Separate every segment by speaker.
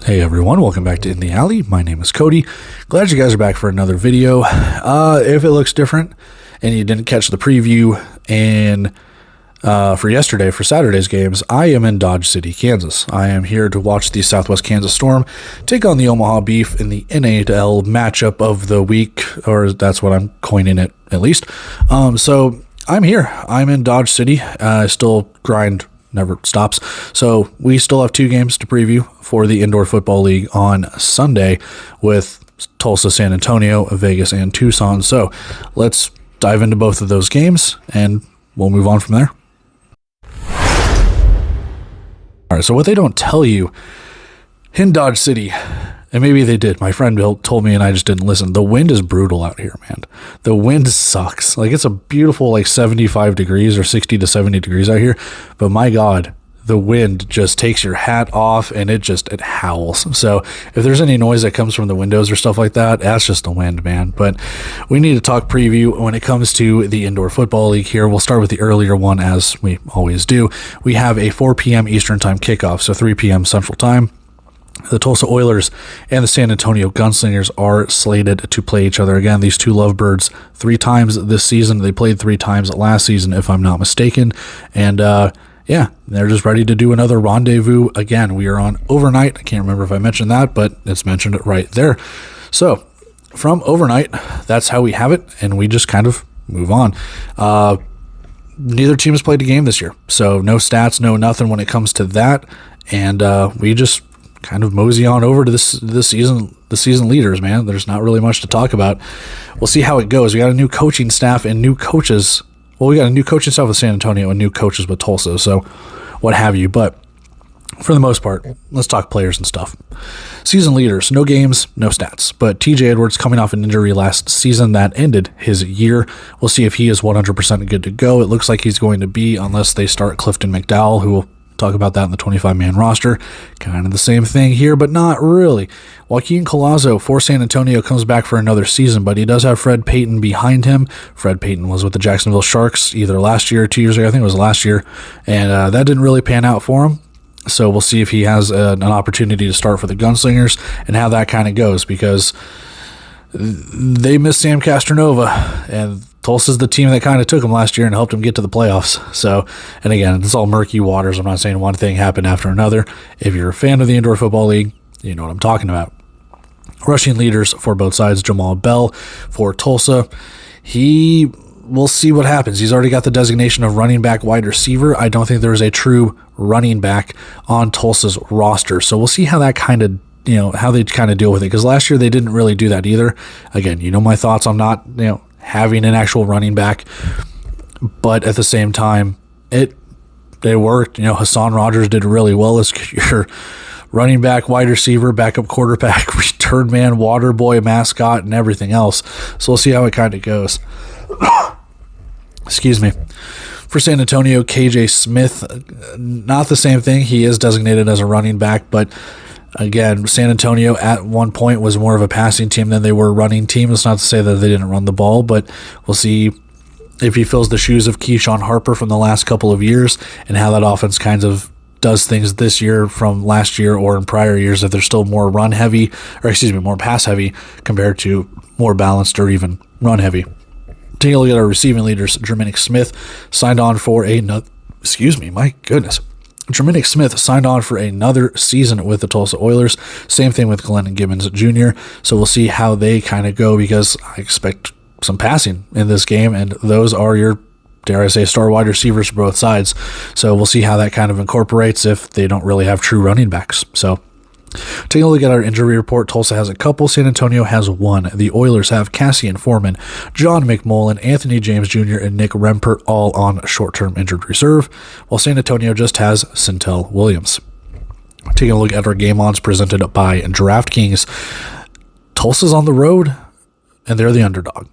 Speaker 1: Hey everyone, welcome back to In the Alley. My name is Cody. Glad you guys are back for another video. If it looks different and you didn't catch the preview and for yesterday, for Saturday's games, I am in Dodge City, Kansas. I am here to watch the Southwest Kansas Storm take on the Omaha Beef in the NAL matchup of the week, or that's what I'm coining it at least. So I'm here. I'm in Dodge City. I still grind never stops. So we still have two games to preview for the Indoor Football League on Sunday with Tulsa, San Antonio, Vegas, and Tucson. So let's dive into both of those games and we'll move on from there. All right, so what they don't tell you in Dodge City, and maybe they did, my friend Bill told me and I just didn't listen, the wind is brutal out here, man. The wind sucks. Like, it's a beautiful 75 degrees or 60 to 70 degrees out here, but my God, the wind just takes your hat off and it howls. So if there's any noise that comes from the windows or stuff like that, that's just the wind, man. But we need to talk preview when it comes to the Indoor Football League here. We'll start with the earlier one, as we always do. We have a 4 p.m. Eastern Time kickoff, so 3 p.m. Central Time. The Tulsa Oilers and the San Antonio Gunslingers are slated to play each other again. These two lovebirds 3 times this season. They played 3 times last season, if I'm not mistaken. And yeah, they're just ready to do another rendezvous again. We are on overnight. I can't remember if I mentioned that, but it's mentioned right there. So from overnight, that's how we have it, and we just kind of move on. Neither team has played a game this year, so no stats, no nothing when it comes to that. And we just kind of mosey on over to the season leaders, man. There's not really much to talk about. We'll see how it goes. We got a new coaching staff and new coaches. Well, we got a new coaching staff with San Antonio and new coaches with Tulsa, so what have you. But for the most part, let's talk players and stuff. Season leaders, no games, no stats. But TJ Edwards coming off an injury last season that ended his year. We'll see if he is 100% good to go. It looks like he's going to be, unless they start Clifton McDowell, who will talk about that in the 25-man roster. Kind of the same thing here, but not really. Joaquin Collazo for San Antonio comes back for another season, but he does have Fred Payton behind him. Fred Payton was with the Jacksonville Sharks either last year or 2 years ago. I think it was last year, and that didn't really pan out for him. So we'll see if he has an opportunity to start for the Gunslingers and how that kind of goes, because they miss Sam Castronova, and Tulsa's the team that kind of took him last year and helped him get to the playoffs. So, and again, it's all murky waters. I'm not saying one thing happened after another. If you're a fan of the Indoor Football League, you know what I'm talking about. Rushing leaders for both sides, Jamal Bell for Tulsa. We'll see what happens. He's already got the designation of running back wide receiver. I don't think there's a true running back on Tulsa's roster. So we'll see how that kind of, how they kind of deal with it. Because last year they didn't really do that either. Again, my thoughts on not, having an actual running back, but at the same time, it worked. Hassan Rogers did really well as your running back, wide receiver, backup quarterback, return man, water boy, mascot, and everything else. So we'll see how it kind of goes. Excuse me. For San Antonio, KJ Smith, not the same thing. He is designated as a running back, but again, San Antonio at one point was more of a passing team than they were a running team. It's not to say that they didn't run the ball, but we'll see if he fills the shoes of Keyshawn Harper from the last couple of years and how that offense kind of does things this year from last year or in prior years, if they're still more more pass heavy compared to more balanced or even run heavy. Taking a look at our receiving leaders, Jermaine Smith signed on for Jermaine Smith signed on for another season with the Tulsa Oilers. Same thing with Glenn Gibbons Jr. So we'll see how they kind of go, because I expect some passing in this game, and those are your, dare I say, star wide receivers for both sides. So we'll see how that kind of incorporates if they don't really have true running backs. So taking a look at our injury report, Tulsa has a couple, San Antonio has one. The Oilers have Cassian Foreman, John McMullen, Anthony James Jr., and Nick Rempert all on short-term injured reserve, while San Antonio just has Centel Williams. Taking a look at our game odds presented by DraftKings, Tulsa's on the road, and they're the underdog.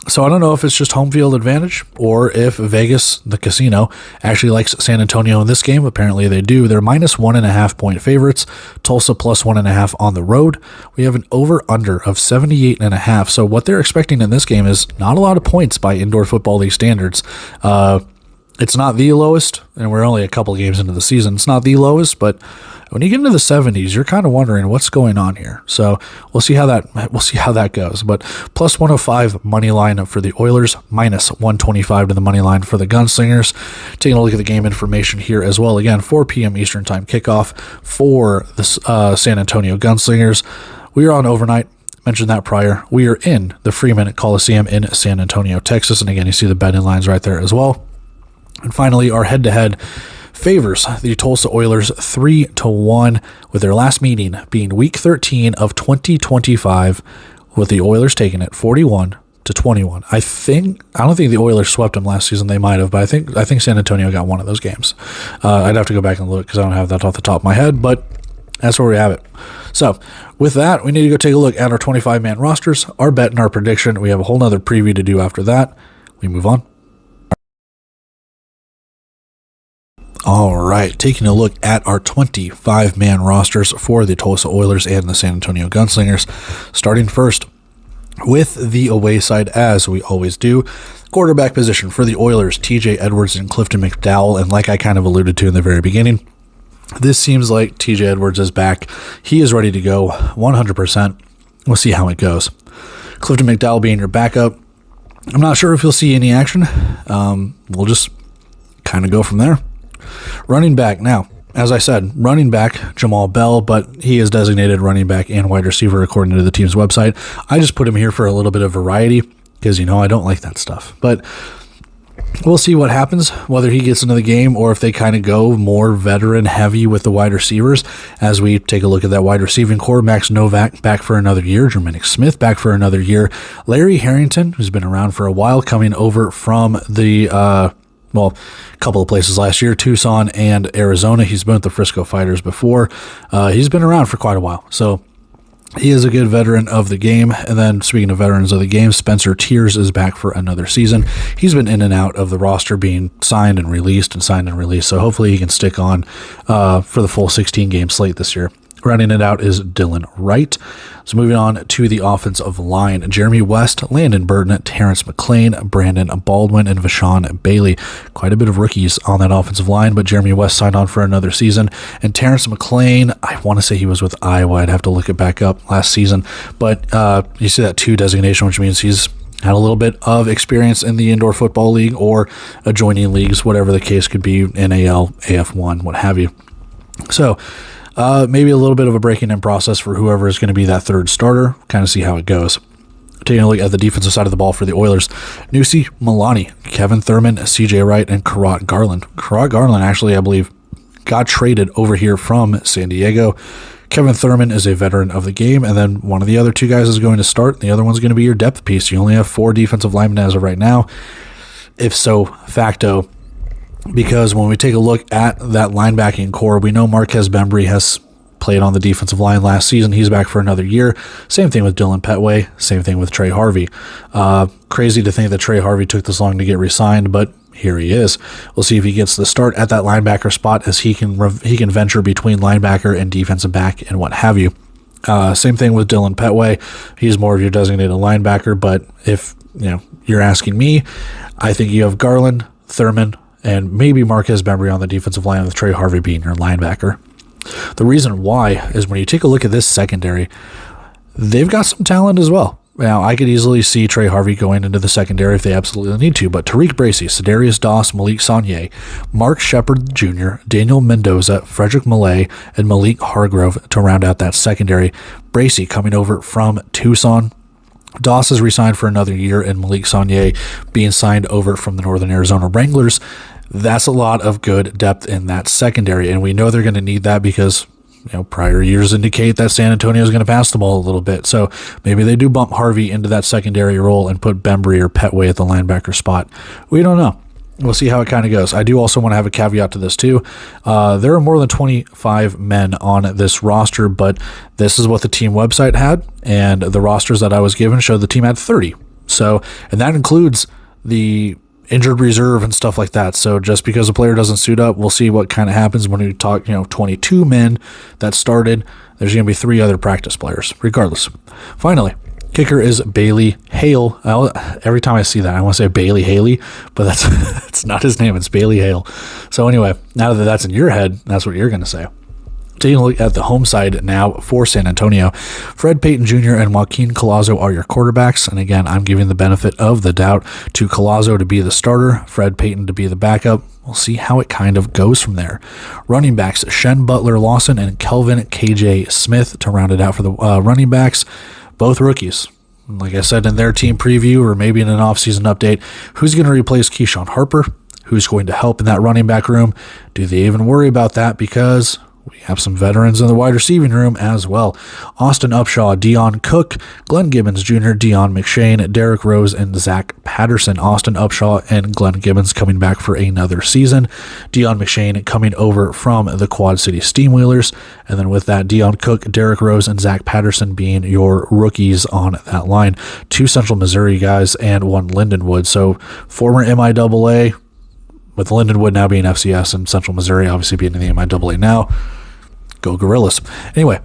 Speaker 1: So I don't know if it's just home field advantage or if Vegas, the casino, actually likes San Antonio in this game. Apparently they do. They're minus 1.5 point favorites. Tulsa plus 1.5 on the road. We have an over-under of 78.5. So what they're expecting in this game is not a lot of points by Indoor Football League standards. It's not the lowest, and we're only a couple of games into the season. It's not the lowest, but when you get into the 70s, you're kind of wondering what's going on here. So we'll see how that goes. But plus 105 money line for the Oilers, minus 125 to the money line for the Gunslingers. Taking a look at the game information here as well. Again, 4 p.m. Eastern Time kickoff for the San Antonio Gunslingers. We are on overnight. Mentioned that prior. We are in the Freeman Coliseum in San Antonio, Texas. And again, you see the betting lines right there as well. And finally, our head-to-head favors the Tulsa Oilers 3-1, with their last meeting being Week 13 of 2025, with the Oilers taking it 41-21. I don't think the Oilers swept them last season. They might have, but I think San Antonio got one of those games. I'd have to go back and look because I don't have that off the top of my head, but that's where we have it. So with that, we need to go take a look at our 25-man rosters, our bet and our prediction. We have a whole nother preview to do after that. We move on. All right, taking a look at our 25-man rosters for the Tulsa Oilers and the San Antonio Gunslingers. Starting first with the away side, as we always do. Quarterback position for the Oilers, TJ Edwards and Clifton McDowell. And like I kind of alluded to in the very beginning, this seems like TJ Edwards is back. He is ready to go 100%. We'll see how it goes. Clifton McDowell being your backup. I'm not sure if you'll see any action. We'll just kind of go from there. Running back. Now, as I said, running back Jamal Bell, but he is designated running back and wide receiver according to the team's website. I just put him here for a little bit of variety because, I don't like that stuff. But we'll see what happens, whether he gets into the game or if they kind of go more veteran heavy with the wide receivers as we take a look at that wide receiving core. Max Novak back for another year. Jermaine Smith back for another year. Larry Harrington, who's been around for a while, coming over from the a couple of places last year, Tucson and Arizona. He's been with the Frisco Fighters before. He's been around for quite a while. So he is a good veteran of the game. And then speaking of veterans of the game, Spencer Tiers is back for another season. He's been in and out of the roster, being signed and released. So hopefully he can stick on for the full 16-game slate this year. Rounding it out is Dylan Wright. So moving on to the offensive line, Jeremy West, Landon Burton, Terrence McClain, Brandon Baldwin, and Vashon Bailey. Quite a bit of rookies on that offensive line, but Jeremy West signed on for another season. And Terrence McClain, I want to say he was with Iowa. I'd have to look it back up last season. But you see that 2 designation, which means he's had a little bit of experience in the indoor football league or adjoining leagues, whatever the case could be, NAL, AF1, what have you. So maybe a little bit of a breaking in process for whoever is going to be that third starter. Kind of see how it goes. Taking a look at the defensive side of the ball for the Oilers, Nusi Milani, Kevin Thurman, CJ Wright, and Karat Garland. Karat Garland actually, I believe, got traded over here from San Diego. Kevin Thurman is a veteran of the game, and then one of the other 2 guys is going to start. The other one's going to be your depth piece. You only have 4 defensive linemen as of right now, if so facto. Because when we take a look at that linebacking core, we know Marquez Bembry has played on the defensive line last season. He's back for another year. Same thing with Dylan Petway. Same thing with Trey Harvey. Crazy to think that Trey Harvey took this long to get re-signed, but here he is. We'll see if he gets the start at that linebacker spot, as he can venture between linebacker and defensive back and what have you. Same thing with Dylan Petway. He's more of your designated linebacker, but if you're asking me, I think you have Garland, Thurman, and maybe Marquez Bembry on the defensive line, with Trey Harvey being your linebacker. The reason why is when you take a look at this secondary, they've got some talent as well. Now, I could easily see Trey Harvey going into the secondary if they absolutely need to, but Tariq Bracy, Cedarius Doss, Malik Saunier, Mark Shepard Jr., Daniel Mendoza, Frederick Millay, and Malik Hargrove to round out that secondary. Bracy coming over from Tucson. Doss is re-signed for another year, and Malik Saunier being signed over from the Northern Arizona Wranglers. That's a lot of good depth in that secondary, and we know they're going to need that because prior years indicate that San Antonio is going to pass the ball a little bit. So maybe they do bump Harvey into that secondary role and put Bembry or Petway at the linebacker spot. We don't know. We'll see how it kind of goes. I do also want to have a caveat to this too. There are more than 25 men on this roster, but this is what the team website had, and the rosters that I was given showed the team had 30. So, and that includes the injured reserve and stuff like that. So just because a player doesn't suit up, we'll see what kind of happens when we talk, 22 men that started. There's going to be 3 other practice players, regardless. Finally, Kicker is Bailey Hale. Every time I see that, I want to say Bailey Haley, but that's not his name. It's Bailey Hale. So anyway, now that that's in your head, that's what you're going to say. Taking a look at the home side now for San Antonio, Fred Payton Jr. and Joaquin Collazo are your quarterbacks. And again, I'm giving the benefit of the doubt to Collazo to be the starter, Fred Payton to be the backup. We'll see how it kind of goes from there. Running backs, Shen Butler Lawson and Kelvin KJ Smith to round it out for the running backs. Both rookies. Like I said in their team preview or maybe in an offseason update, who's going to replace Keyshawn Harper? Who's going to help in that running back room? Do they even worry about that? Because we have some veterans in the wide receiving room as well. Austin Upshaw, Deion Cook, Glenn Gibbons Jr., Deion McShane, Derrick Rose, and Zach Patterson. Austin Upshaw and Glenn Gibbons coming back for another season. Deion McShane coming over from the Quad City Steamwheelers. And then with that, Deion Cook, Derrick Rose, and Zach Patterson being your rookies on that line. 2 Central Missouri guys and 1 Lindenwood. So former MIAA, with Lindenwood now being FCS and Central Missouri obviously being in the MIAA now. Go Gorillas. Anyway,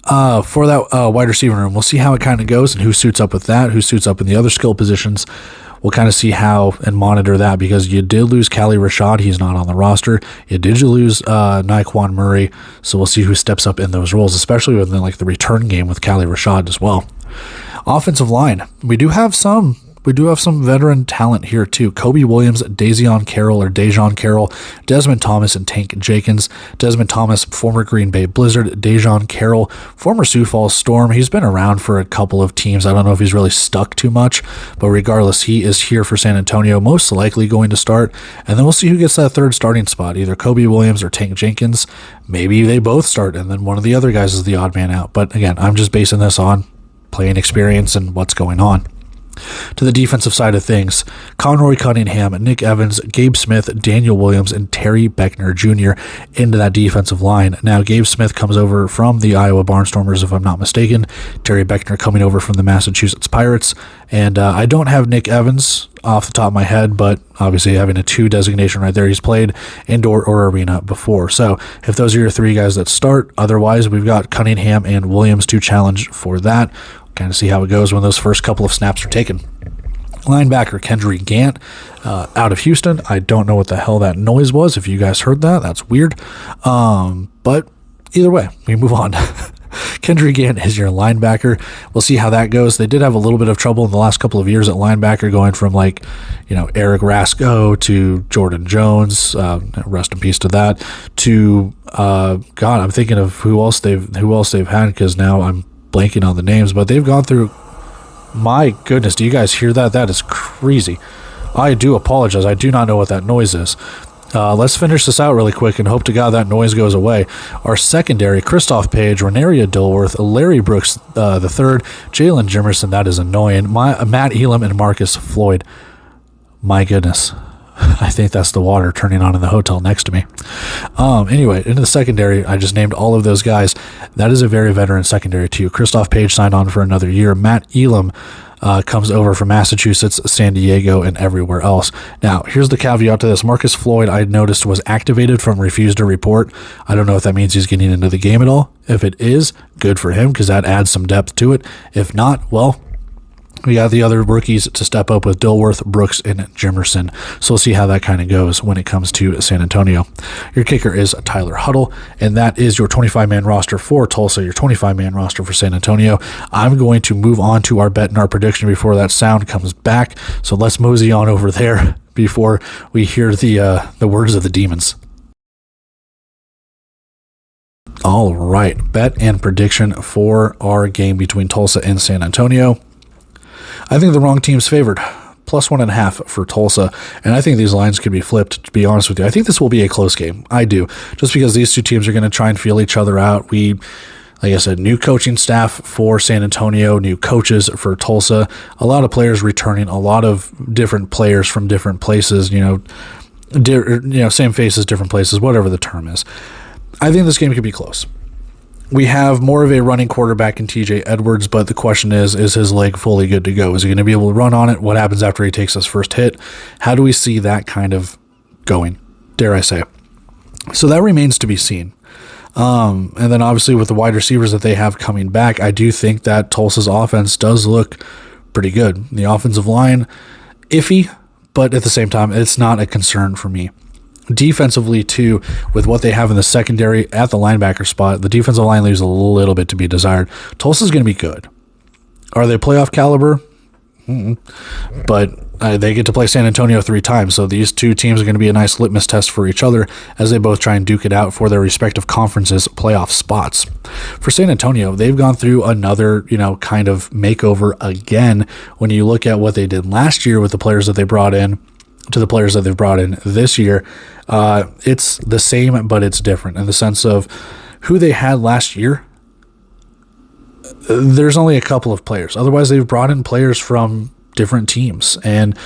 Speaker 1: for that wide receiving room, we'll see how it kind of goes and who suits up with that, who suits up in the other skill positions. We'll kind of see how and monitor that because you did lose Callie Rashad. He's not on the roster. You did lose Naquan Murray. So we'll see who steps up in those roles, especially within like the return game with Callie Rashad as well. Offensive line. We do have some veteran talent here too. Kobe Williams, Dejon Carroll, Desmond Thomas, and Tank Jenkins. Desmond Thomas, former Green Bay Blizzard. Dejon Carroll, former Sioux Falls Storm. He's been around for a couple of teams. I don't know if he's really stuck too much, but regardless, he is here for San Antonio, most likely going to start. And then we'll see who gets that third starting spot, either Kobe Williams or Tank Jenkins. Maybe they both start, and then one of the other guys is the odd man out. But again, I'm just basing this on playing experience and what's going on. To the defensive side of things, Conroy Cunningham, Nick Evans, Gabe Smith, Daniel Williams, and Terry Beckner Jr. into that defensive line. Now, Gabe Smith comes over from the Iowa Barnstormers, if I'm not mistaken. Terry Beckner coming over from the Massachusetts Pirates. And I don't have Nick Evans off the top of my head, but obviously having a 2 designation right there, he's played indoor or arena before. So if those are your 3 guys that start, otherwise we've got Cunningham and Williams to challenge for that. Kind of see how it goes when those first couple of snaps are taken. Linebacker Kendry Gant out of Houston. I don't know what the hell that noise was. If you guys heard that, that's weird. But either way, we move on. Kendry Gant is your linebacker. We'll see how that goes. They did have a little bit of trouble in the last couple of years at linebacker, going from Eric Rasco to Jordan Jones. Rest in peace to that. To I'm thinking of who else they've had because now I'm blanking on the names, but they've gone through. My goodness, do you guys hear that? That is crazy. I do apologize. I do not know what that noise is. Let's finish this out really quick and hope to God that noise goes away. Our secondary, Christoph Page, Renaria Dilworth, Larry Brooks the third, Jalen Jimerson, that is annoying, Matt Elam, and Marcus Floyd. My goodness. I think that's the water turning on in the hotel next to me. Anyway, into the secondary, I just named all of those guys. That is a very veteran secondary too. Christoph Page signed on for another year. Matt Elam comes over from Massachusetts, San Diego, and everywhere else. Now, here's the caveat to this. Marcus Floyd, I noticed, was activated from refused to report. I don't know if that means he's getting into the game at all. If it is, good for him because that adds some depth to it. If not, well, we got the other rookies to step up with Dilworth, Brooks, and Jimerson. So we'll see how that kind of goes when it comes to San Antonio. Your kicker is Tyler Huddle, and that is your 25-man roster for Tulsa, your 25-man roster for San Antonio. I'm going to move on to our bet and our prediction before that sound comes back. So let's mosey on over there before we hear the words of the demons. All right, bet and prediction for our game between Tulsa and San Antonio. I think the wrong team's favored. +1.5 for Tulsa. And I think these lines could be flipped, to be honest with you. I think this will be a close game. I do. Just because these two teams are going to try and feel each other out. Like I said, new coaching staff for San Antonio, new coaches for Tulsa. A lot of players returning, a lot of different players from different places, same faces, different places, whatever the term is. I think this game could be close. We have more of a running quarterback in TJ Edwards, but the question is his leg fully good to go? Is he going to be able to run on it? What happens after he takes his first hit? How do we see that kind of going, dare I say? So that remains to be seen. And then obviously with the wide receivers that they have coming back, I do think that Tulsa's offense does look pretty good. The offensive line, iffy, but at the same time, it's not a concern for me. Defensively, too, with what they have in the secondary at the linebacker spot, the defensive line leaves a little bit to be desired. Tulsa's going to be good. Are they playoff caliber? But they get to play San Antonio 3 times, so these two teams are going to be a nice litmus test for each other as they both try and duke it out for their respective conferences' playoff spots. For San Antonio, they've gone through another, kind of makeover again when you look at what they did last year with the players that they brought in to the players that they've brought in this year. It's the same, but it's different in the sense of who they had last year. There's only a couple of players. Otherwise, they've brought in players from different teams. And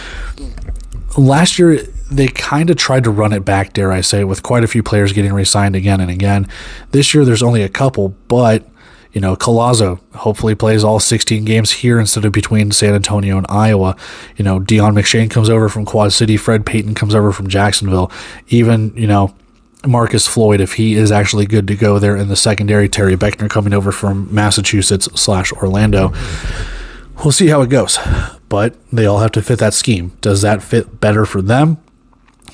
Speaker 1: last year, they kind of tried to run it back, dare I say, with quite a few players getting re-signed again and again. This year, there's only a couple, but, Collazo hopefully plays all 16 games here instead of between San Antonio and Iowa. Deion McShane comes over from Quad City. Fred Payton comes over from Jacksonville. Even, Marcus Floyd, if he is actually good to go there in the secondary. Terry Beckner coming over from Massachusetts/Orlando. We'll see how it goes, but they all have to fit that scheme. Does that fit better for them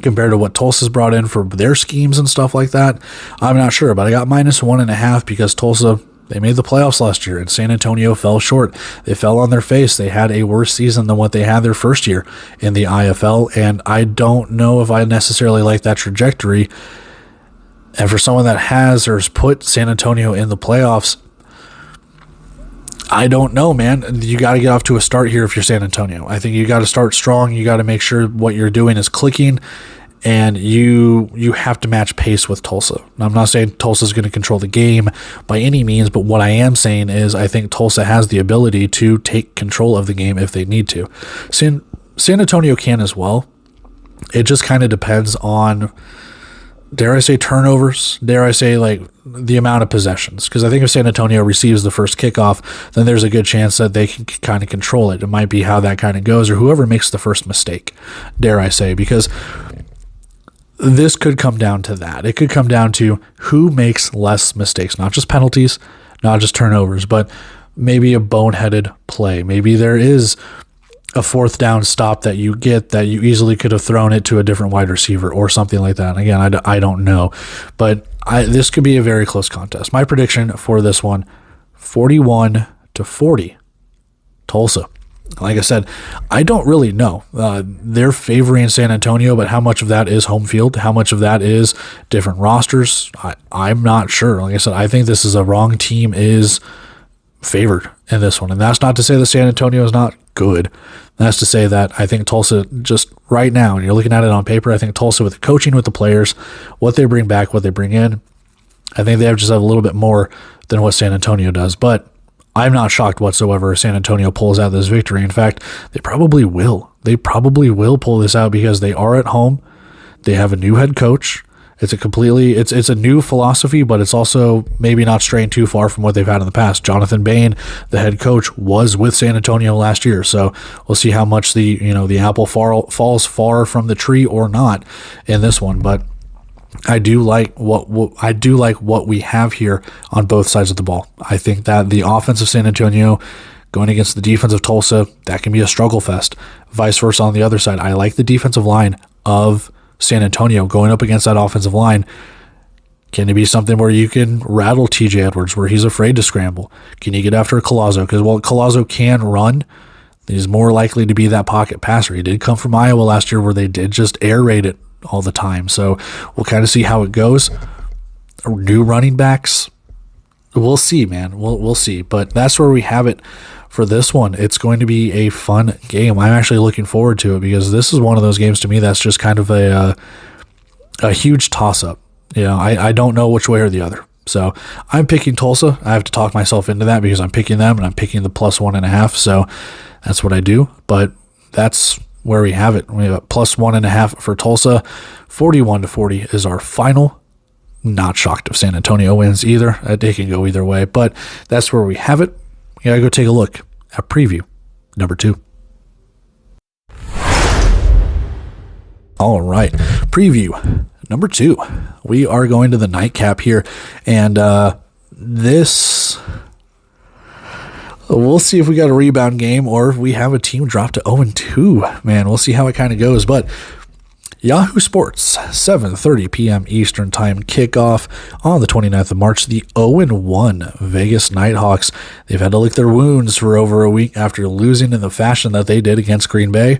Speaker 1: compared to what Tulsa's brought in for their schemes and stuff like that? I'm not sure, but I got -1.5 because Tulsa, they made the playoffs last year and San Antonio fell short. They fell on their face. They had a worse season than what they had their first year in the IFL, and I don't know if I necessarily like that trajectory. And for someone that has put San Antonio in the playoffs, I don't know, man. You got to get off to a start here if you're San Antonio. I think you got to start strong. You got to make sure what you're doing is clicking, and you have to match pace with Tulsa. Now, I'm not saying Tulsa's going to control the game by any means, but what I am saying is I think Tulsa has the ability to take control of the game if they need to. San Antonio can as well. It just kind of depends on, dare I say, turnovers, dare I say, like, the amount of possessions. Because I think if San Antonio receives the first kickoff, then there's a good chance that they can kind of control it. It might be how that kind of goes, or whoever makes the first mistake, dare I say, because this could come down to that. It could come down to who makes less mistakes, not just penalties, not just turnovers, but maybe a boneheaded play. Maybe there is a 4th down stop that you get that you easily could have thrown it to a different wide receiver or something like that. And again, I don't know, but this could be a very close contest. My prediction for this one, 41-40, Tulsa. Like I said, I don't really know. They're favoring San Antonio, but how much of that is home field? How much of that is different rosters? I'm not sure. Like I said, I think this is a wrong team is favored in this one. And that's not to say that San Antonio is not good. That's to say that I think Tulsa, just right now, and you're looking at it on paper, I think Tulsa, with the coaching, with the players, what they bring back, what they bring in, I think they just have a little bit more than what San Antonio does. But I'm not shocked whatsoever if San Antonio pulls out this victory. In fact, they probably will. They probably will pull this out because they are at home. They have a new head coach. It's a new philosophy, but it's also maybe not straying too far from what they've had in the past. Jonathan Bain, the head coach, was with San Antonio last year, so we'll see how much the apple falls far from the tree or not in this one. But I do like what we have here on both sides of the ball. I think that the offense of San Antonio going against the defense of Tulsa, that can be a struggle fest. Vice versa on the other side. I like the defensive line of San Antonio going up against that offensive line. Can it be something where you can rattle TJ Edwards, where he's afraid to scramble? Can you get after Collazo? Because while Collazo can run, he's more likely to be that pocket passer. He did come from Iowa last year, where they did just air raid it all the time. So we'll kind of see how it goes. New running backs, we'll see, man. We'll see. But that's where we have it for this one. It's going to be a fun game. I'm actually looking forward to it because this is one of those games to me that's just kind of a huge toss-up. I don't know which way or the other. So I'm picking Tulsa. I have to talk myself into that because I'm picking them and I'm picking the +1.5. So that's what I do. But that's where we have it. We have a +1.5 for Tulsa. 41-40 is our final. Not shocked if San Antonio wins either. It can go either way, but that's where we have it. We gotta go take a look at preview number 2. All right, preview number 2. we are going to the nightcap here. And this, we'll see if we got a rebound game or if we have a team drop to 0-2. Man, we'll see how it kind of goes. But Yahoo Sports, 7:30 p.m. Eastern Time kickoff on the 29th of March. The 0-1 Vegas Nighthawks. They've had to lick their wounds for over a week after losing in the fashion that they did against Green Bay,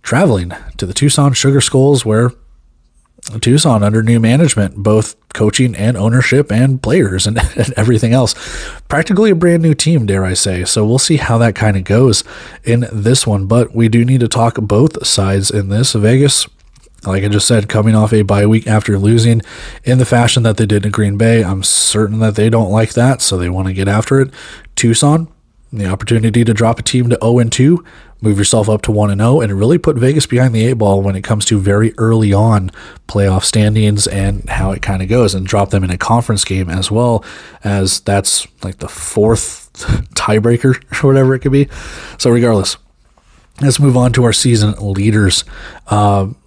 Speaker 1: traveling to the Tucson Sugar Skulls, where Tucson, under new management, both coaching and ownership and players and everything else, practically a brand new team, dare I say. So we'll see how that kind of goes in this one. But we do need to talk both sides in this. Vegas, like I just said, coming off a bye week after losing in the fashion that they did in Green Bay. I'm certain that they don't like that, so they want to get after it. Tucson, the opportunity to drop a team to 0-2, move yourself up to 1-0, and really put Vegas behind the eight ball when it comes to very early on playoff standings and how it kind of goes, and drop them in a conference game as well, as that's like the fourth tiebreaker or whatever it could be. So regardless, let's move on to our season leaders.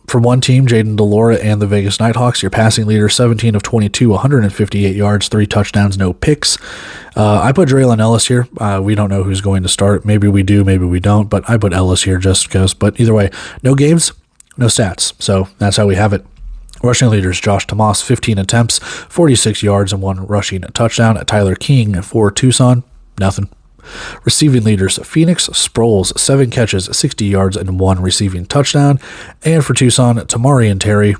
Speaker 1: For one team, Jayden DeLora and the Vegas Nighthawks, your passing leader, 17 of 22, 158 yards, 3 touchdowns, no picks. I put Draylon Ellis here. We don't know who's going to start. Maybe we do, maybe we don't, but I put Ellis here just because. But either way, no games, no stats. So that's how we have it. Rushing leaders, Josh Tomas, 15 attempts, 46 yards, and 1 rushing touchdown. Tyler King for Tucson, nothing. Receiving leaders, Phoenix Sproles, 7 catches, 60 yards, and 1 receiving touchdown. And for Tucson, Tamari and Terry,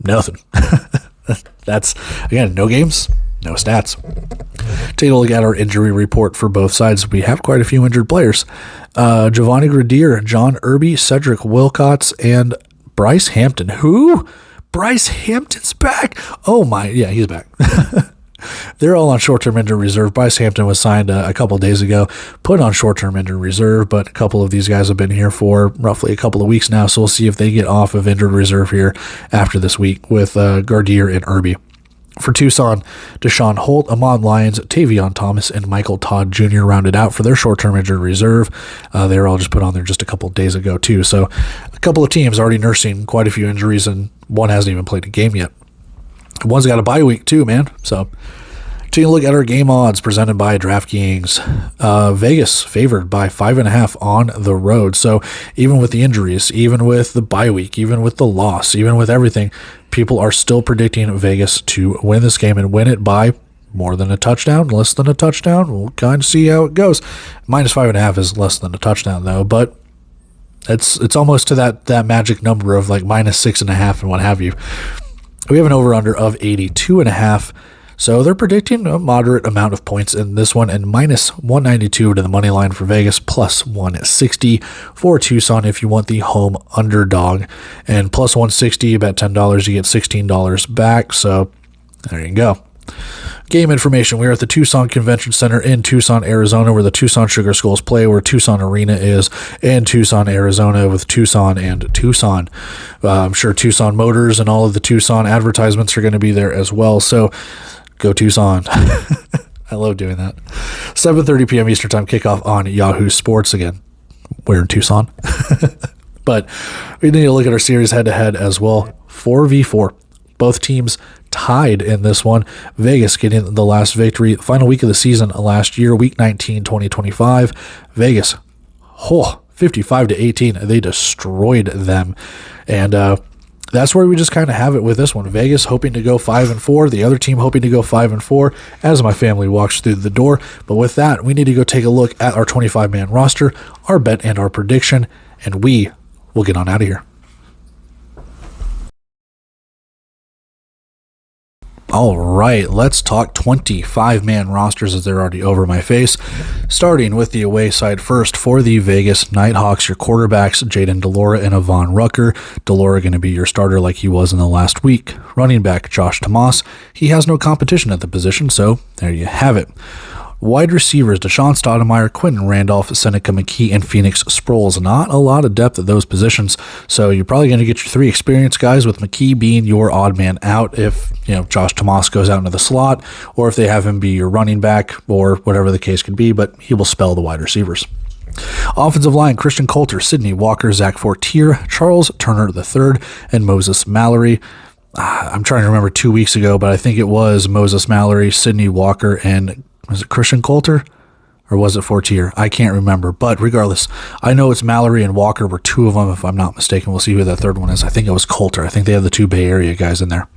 Speaker 1: nothing. That's, again, no games, no stats. Take a look at our injury report for both sides. We have quite a few injured players. Giovanni Gradier, John Irby, Cedric Wilcots, and Bryce Hampton. Who? Bryce Hampton's back? Oh my, yeah, he's back. They're all on short-term injury reserve. Bryce Hampton was signed a couple of days ago, put on short-term injury reserve, but a couple of these guys have been here for roughly a couple of weeks now, so we'll see if they get off of injured reserve here after this week with Gardier and Irby. For Tucson, Deshaun Holt, Ahmad Lyons, Tavion Thomas, and Michael Todd Jr. rounded out for their short-term injured reserve. They were all just put on there just a couple of days ago, too. So a couple of teams already nursing quite a few injuries, and one hasn't even played a game yet. One's got a bye week, too, man. So taking a look at our game odds presented by DraftKings. Vegas favored by 5.5 on the road. So even with the injuries, even with the bye week, even with the loss, even with everything, people are still predicting Vegas to win this game and win it by more than a touchdown, less than a touchdown. We'll kind of see how it goes. Minus 5.5 is less than a touchdown, though, but it's almost to that magic number of like minus 6.5 and what have you. We have an over-under of 82.5. So they're predicting a moderate amount of points in this one, and minus 192 to the money line for Vegas, plus 160 for Tucson if you want the home underdog. And plus 160, you bet $10, you get $16 back. So there you go. Game information. We're at the Tucson Convention Center in Tucson, Arizona, where the Tucson Sugar Skulls play, where Tucson Arena is in Tucson, Arizona, with Tucson and Tucson. I'm sure Tucson Motors and all of the Tucson advertisements are going to be there as well. So go Tucson. I love doing that. 7:30 p.m. Eastern Time kickoff on Yahoo Sports. Again, we're in Tucson. But we need to look at our series head-to-head as well. 4v4. Both teams tied in this one. Vegas getting the last victory, final week of the season last year, week 19, 2025. Vegas, 55-18. They destroyed them. And that's where we just kind of have it with this one. Vegas hoping to go 5-4, the other team hoping to go 5-4 as my family walks through the door. But with that, we need to go take a look at our 25-man roster, our bet and our prediction, and we will get on out of here. All right, let's talk 25-man rosters as they're already over my face. Starting with the away side first for the Vegas Nighthawks, your quarterbacks, Jayden DeLora and Avon Rucker. DeLora going to be your starter like he was in the last week. Running back, Josh Tomas. He has no competition at the position, so there you have it. Wide receivers, Deshaun Stoudemire, Quentin Randolph, Seneca McKee, and Phoenix Sproles. Not a lot of depth at those positions, so you're probably going to get your 3 experienced guys, with McKee being your odd man out if Josh Tomas goes out into the slot, or if they have him be your running back, or whatever the case could be, but he will spell the wide receivers. Offensive line, Christian Coulter, Sidney Walker, Zach Fortier, Charles Turner III, and Moses Mallory. I'm trying to remember 2 weeks ago, but I think it was Moses Mallory, Sidney Walker, and was it Christian Coulter? Or was it Fortier? I can't remember. But regardless, I know it's Mallory and Walker were two of them, if I'm not mistaken. We'll see who that third one is. I think it was Coulter. I think they have the two Bay Area guys in there.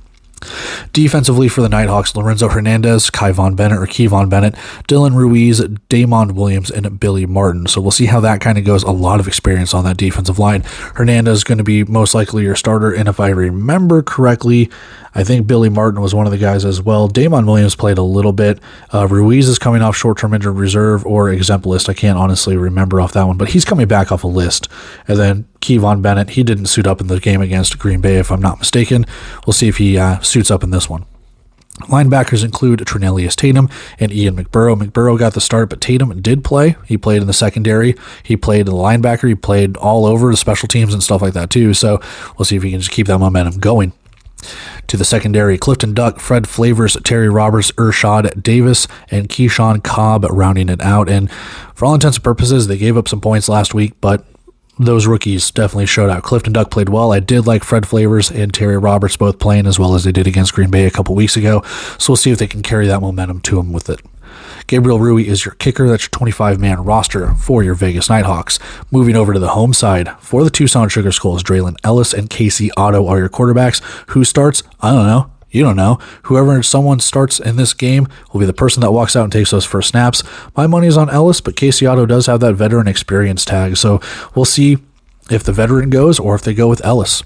Speaker 1: Defensively for the Nighthawks, Lorenzo Hernandez, Kai Von Bennett or Key Von Bennett, Dylan Ruiz, Damon Williams, and Billy Martin. So we'll see how that kind of goes. A lot of experience on that defensive line. Hernandez is going to be most likely your starter, and if I remember correctly, I think Billy Martin was one of the guys as well. Damon Williams played a little bit. Ruiz is coming off short-term injured reserve or exempt list. I can't honestly remember off that one, but he's coming back off a list. And then Key Von Bennett, he didn't suit up in the game against Green Bay, if I'm not mistaken. We'll see if he suits up in this one. Linebackers include Trinellius Tatum and Ian McBurrow. McBurrow got the start, but Tatum did play. He played in the secondary. He played in the linebacker. He played all over the special teams and stuff like that too. So we'll see if he can just keep that momentum going. To the secondary, Clifton Duck, Fred Flavors, Terry Roberts, Urshad Davis, and Keyshawn Cobb rounding it out. And for all intents and purposes, they gave up some points last week, but those rookies definitely showed out. Clifton Duck played well. I did like Fred Flavors and Terry Roberts both playing as well as they did against Green Bay a couple weeks ago. So we'll see if they can carry that momentum to them with it. Gabriel Rui is your kicker. That's your 25-man roster for your Vegas Nighthawks. Moving over to the home side for the Tucson Sugar Skulls, Draylon Ellis and Casey Otto are your quarterbacks. Who starts? I don't know. You don't know. Whoever someone starts in this game will be the person that walks out and takes those first snaps. My money is on Ellis, but Casey Otto does have that veteran experience tag. So we'll see if the veteran goes or if they go with Ellis.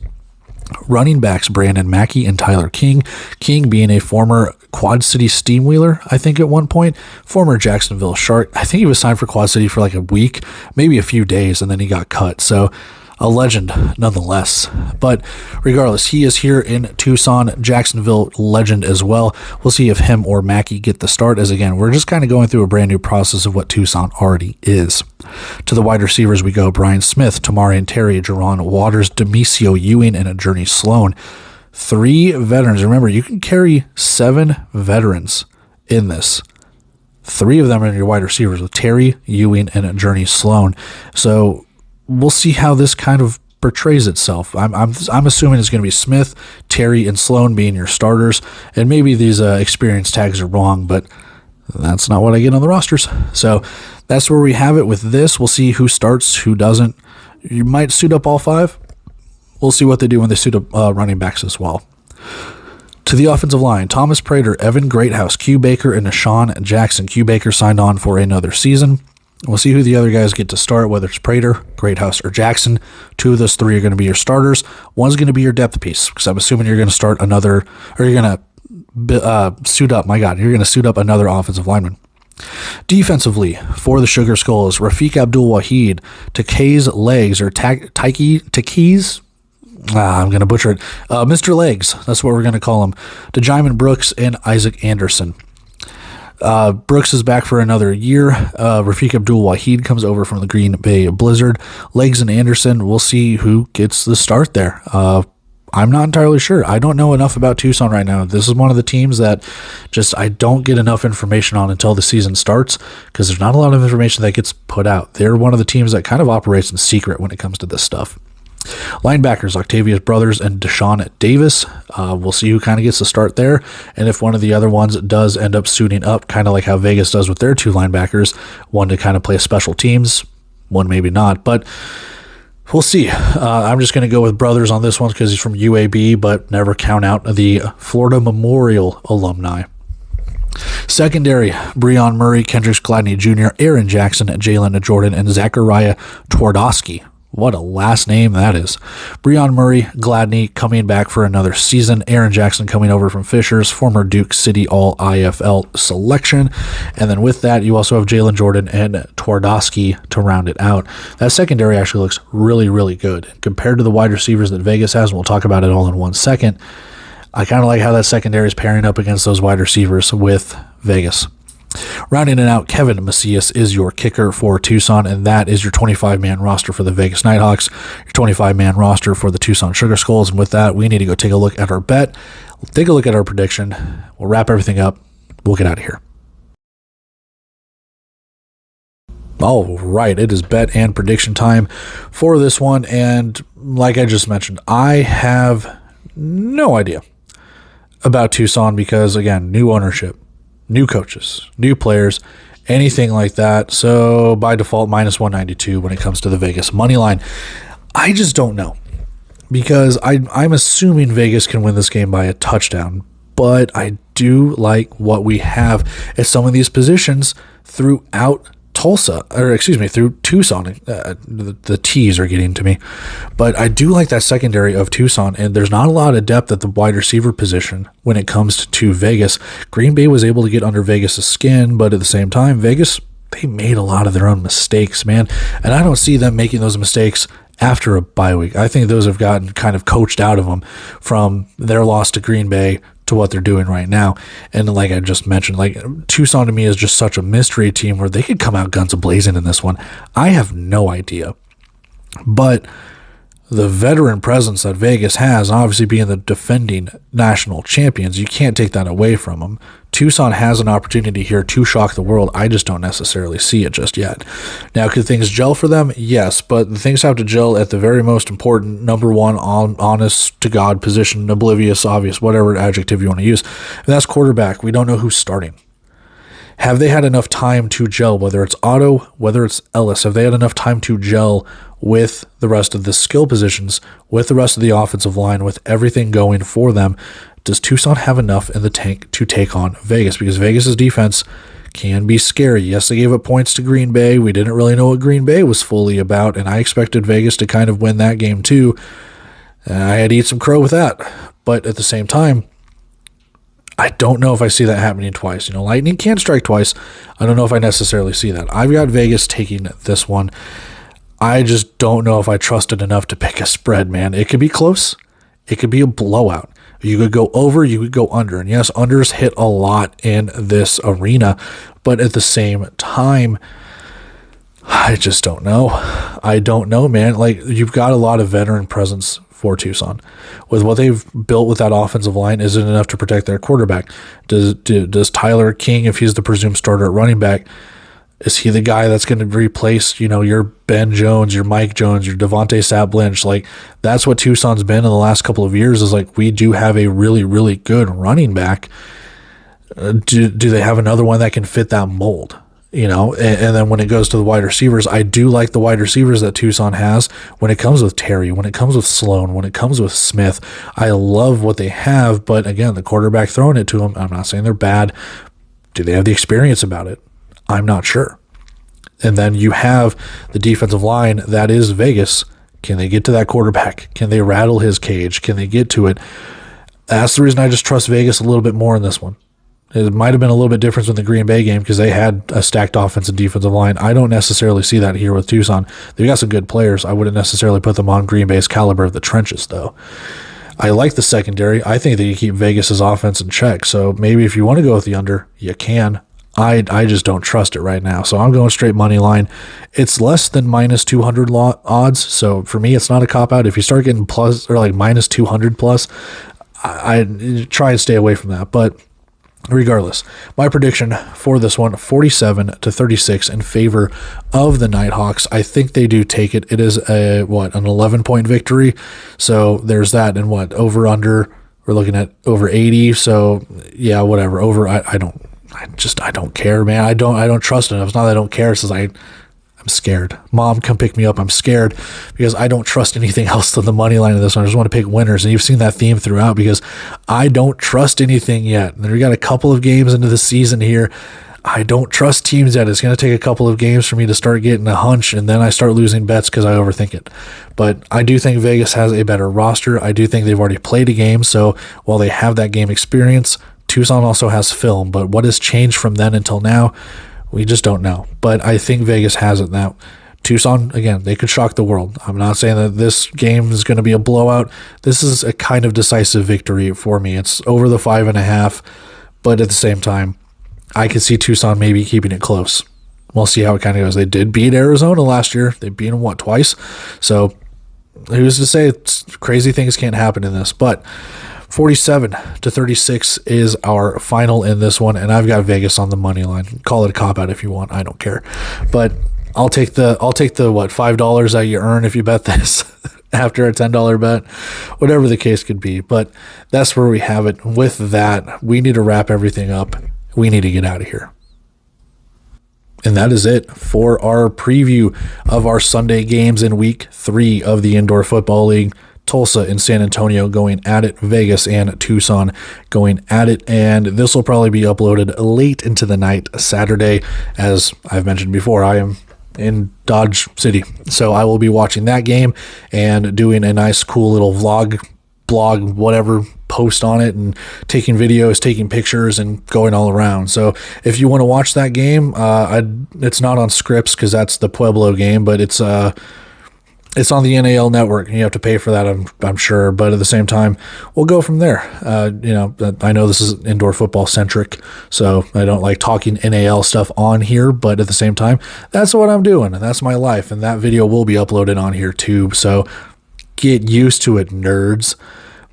Speaker 1: Running backs, Brandon Mackey and Tyler King. King being a former Quad City Steamwheeler, I think at one point. Former Jacksonville Shark. I think he was signed for Quad City for like a week, maybe a few days, and then he got cut. So a legend nonetheless. But regardless, he is here in Tucson, Jacksonville legend as well. We'll see if him or Mackey get the start, as again, we're just kind of going through a brand new process of what Tucson already is. To the wide receivers we go, Brian Smith, Tamarian Terry, Jerron Waters, Demisio Ewing, and Journey Sloan. 3 veterans. Remember, you can carry 7 veterans in this. 3 of them are your wide receivers with Terry, Ewing, and Journey Sloan. So we'll see how this kind of portrays itself. I'm assuming it's going to be Smith, Terry, and Sloan being your starters, and maybe these experience tags are wrong, but that's not what I get on the rosters. So that's where we have it with this. We'll see who starts, who doesn't. You might suit up all 5. We'll see what they do when they suit up running backs as well. To the offensive line, Thomas Prater, Evan Greathouse, Q Baker, and Deshaun Jackson. Q Baker signed on for another season. We'll see who the other guys get to start, whether it's Prater, Greathouse, or Jackson. 2 of those 3 are going to be your starters. One's going to be your depth piece, because I'm assuming you're going to start another, or you're going to suit up, you're going to suit up another offensive lineman. Defensively, for the Sugar Skulls, Rafiq Abdul-Wahid, Takei's Legs, or Takei's, I'm going to butcher it, Mr. Legs, that's what we're going to call him, DeJymin Brooks, and Isaac Anderson. Brooks is back for another year. Rafiq Abdul-Wahid comes over from the Green Bay Blizzard. Legs and Anderson, we'll see who gets the start there. I'm not entirely sure. I don't know enough about Tucson right now. This is one of the teams that just I don't get enough information on until the season starts, because there's not a lot of information that gets put out. They're one of the teams that kind of operates in secret when it comes to this stuff. Linebackers, Octavius Brothers and Deshaun Davis. We'll see who kind of gets the start there. And if one of the other ones does end up suiting up, kind of like how Vegas does with their 2 linebackers, one to kind of play special teams, one maybe not. But we'll see. I'm just going to go with Brothers on this one because he's from UAB, but never count out the Florida Memorial alumni. Secondary, Breon Murray, Kendricks Gladney Jr., Aaron Jackson, Jalen Jordan, and Zachariah Twardowski. What a last name that is. Breon Murray, Gladney coming back for another season. Aaron Jackson coming over from Fishers, former Duke City All IFL selection. And then with that, you also have Jalen Jordan and Twardowski to round it out. That secondary actually looks really, really good. Compared to the wide receivers that Vegas has, and we'll talk about it all in one second, I kind of like how that secondary is pairing up against those wide receivers with Vegas. Rounding it out, Kevin Macias is your kicker for Tucson, and that is your 25-man roster for the Vegas Nighthawks, your 25-man roster for the Tucson Sugar Skulls. And with that, we need to go take a look at our bet, take a look at our prediction. We'll wrap everything up. We'll get out of here. All right, it is bet and prediction time for this one, and like I just mentioned, I have no idea. about Tucson because, again, new ownership, new coaches, new players, anything like that. So by default, minus 192 when it comes to the Vegas money line. I just don't know because I'm assuming Vegas can win this game by a touchdown, but I do like what we have at some of these positions throughout through Tucson. The T's are getting to me. But I do like that secondary of Tucson, and there's not a lot of depth at the wide receiver position when it comes to Vegas. Green Bay was able to get under Vegas' skin, but at the same time, Vegas, they made a lot of their own mistakes, man. And I don't see them making those mistakes after a bye week. I think those have gotten kind of coached out of them from their loss to Green Bay to what they're doing right now. And like I just mentioned, like Tucson to me is just such a mystery team where they could come out guns a-blazing in this one. I have no idea. But the veteran presence that Vegas has, obviously being the defending national champions, you can't take that away from them. Tucson has an opportunity here to shock the world. I just don't necessarily see it just yet. Now, could things gel for them? Yes, but things have to gel at the very most important, number one, honest to God position, oblivious, obvious, whatever adjective you want to use. And that's quarterback. We don't know who's starting. Have they had enough time to gel, whether it's Otto, whether it's Ellis? Have they had enough time to gel with the rest of the skill positions, with the rest of the offensive line, with everything going for them? Does Tucson have enough in the tank to take on Vegas? Because Vegas' defense can be scary. Yes, they gave up points to Green Bay. We didn't really know what Green Bay was fully about, and I expected Vegas to kind of win that game too. I had to eat some crow with that. But at the same time, I don't know if I see that happening twice. You know, lightning can't strike twice. I don't know if I necessarily see that. I've got Vegas taking this one. I just don't know if I trust it enough to pick a spread, man. It could be close. It could be a blowout. You could go over, you could go under. And yes, unders hit a lot in this arena. But at the same time, I just don't know. I don't know, man. Like, you've got a lot of veteran presence for Tucson. With what they've built with that offensive line, is it enough to protect their quarterback? Does Tyler King, if he's the presumed starter at running back, is he the guy that's going to replace, your Ben Jones, your Mike Jones, your Devontae Sapp-Lynch? Like, that's what Tucson's been in the last couple of years, is like, we do have a really, really good running back. Do they have another one that can fit that mold? And then when it goes to the wide receivers, I do like the wide receivers that Tucson has. When it comes with Terry, when it comes with Sloan, when it comes with Smith, I love what they have. But again, the quarterback throwing it to them, I'm not saying they're bad. Do they have the experience about it? I'm not sure. And then you have the defensive line that is Vegas. Can they get to that quarterback? Can they rattle his cage? Can they get to it? That's the reason I just trust Vegas a little bit more in this one. It might have been a little bit different in the Green Bay game because they had a stacked offense and defensive line. I don't necessarily see that here with Tucson. They've got some good players. I wouldn't necessarily put them on Green Bay's caliber of the trenches, though. I like the secondary. I think that you keep Vegas' offense in check. So maybe if you want to go with the under, you can. I just don't trust it right now. So I'm going straight money line. It's less than minus 200 odds. So for me, it's not a cop-out. If you start getting plus or like minus 200 plus, I try and stay away from that. But regardless, my prediction for this one, 47-36 in favor of the Nighthawks. I think they do take it. It is an 11-point victory. So there's that. And over under, we're looking at over 80. So yeah, whatever. Over, I don't care, man. I don't trust it. It's not that I don't care. It's just I'm scared. Mom, come pick me up. I'm scared because I don't trust anything else than the money line of this one. I just want to pick winners. And you've seen that theme throughout because I don't trust anything yet. And we got a couple of games into the season here. I don't trust teams yet. It's going to take a couple of games for me to start getting a hunch, and then I start losing bets because I overthink it. But I do think Vegas has a better roster. I do think they've already played a game. So while they have that game experience, Tucson also has film, but what has changed from then until now, we just don't know. But I think Vegas has it now. Tucson, again, they could shock the world. I'm not saying that this game is going to be a blowout. This is a kind of decisive victory for me. It's over the 5.5, but at the same time, I could see Tucson maybe keeping it close. We'll see how it kind of goes. They did beat Arizona last year. They beat them, twice? So who's to say crazy things can't happen in this, but 47-36 is our final in this one, and I've got Vegas on the money line. Call it a cop out if you want. I don't care, but I'll take the $5 that you earn if you bet this. after a $10 bet, whatever the case could be. But that's where we have it. With that, we need to wrap everything up. We need to get out of here. And that is it for our preview of our Sunday games in week 3 of the Indoor Football League. Tulsa and San Antonio going at it, Vegas and Tucson going at it, and this will probably be uploaded late into the night Saturday. As I've mentioned before, I am in Dodge City, so I will be watching that game and doing a nice cool little blog, whatever, post on it, and taking videos, taking pictures, and going all around. So if you want to watch that game, it's not on Scripps because that's the Pueblo game, but it's on the NAL network, and you have to pay for that, I'm sure. But at the same time, we'll go from there. I know this is indoor football centric, so I don't like talking NAL stuff on here. But at the same time, that's what I'm doing, and that's my life. And that video will be uploaded on here too. So get used to it, nerds.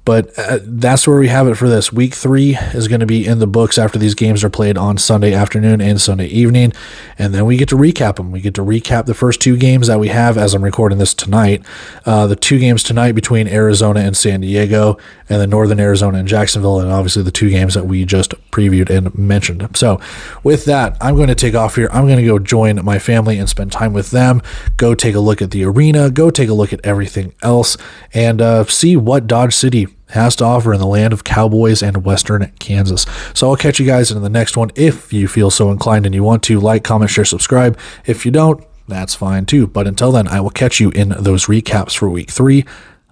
Speaker 1: But that's where we have it for this. Week 3 is going to be in the books after these games are played on Sunday afternoon and Sunday evening. And then we get to recap them. We get to recap the first 2 games that we have as I'm recording this tonight. The 2 games tonight between Arizona and San Diego, and then Northern Arizona and Jacksonville, and obviously the 2 games that we just previewed and mentioned. So with that, I'm going to take off here. I'm going to go join my family and spend time with them, go take a look at the arena, go take a look at everything else, and see what Dodge City has to offer in the land of cowboys and western Kansas. So I'll catch you guys in the next one. If you feel so inclined and you want to, like, comment, share, subscribe. If you don't, that's fine too. But until then, I will catch you in those recaps for week 3.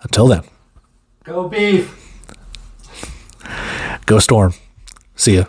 Speaker 1: Until then,
Speaker 2: go Beef.
Speaker 1: Go Storm. See ya.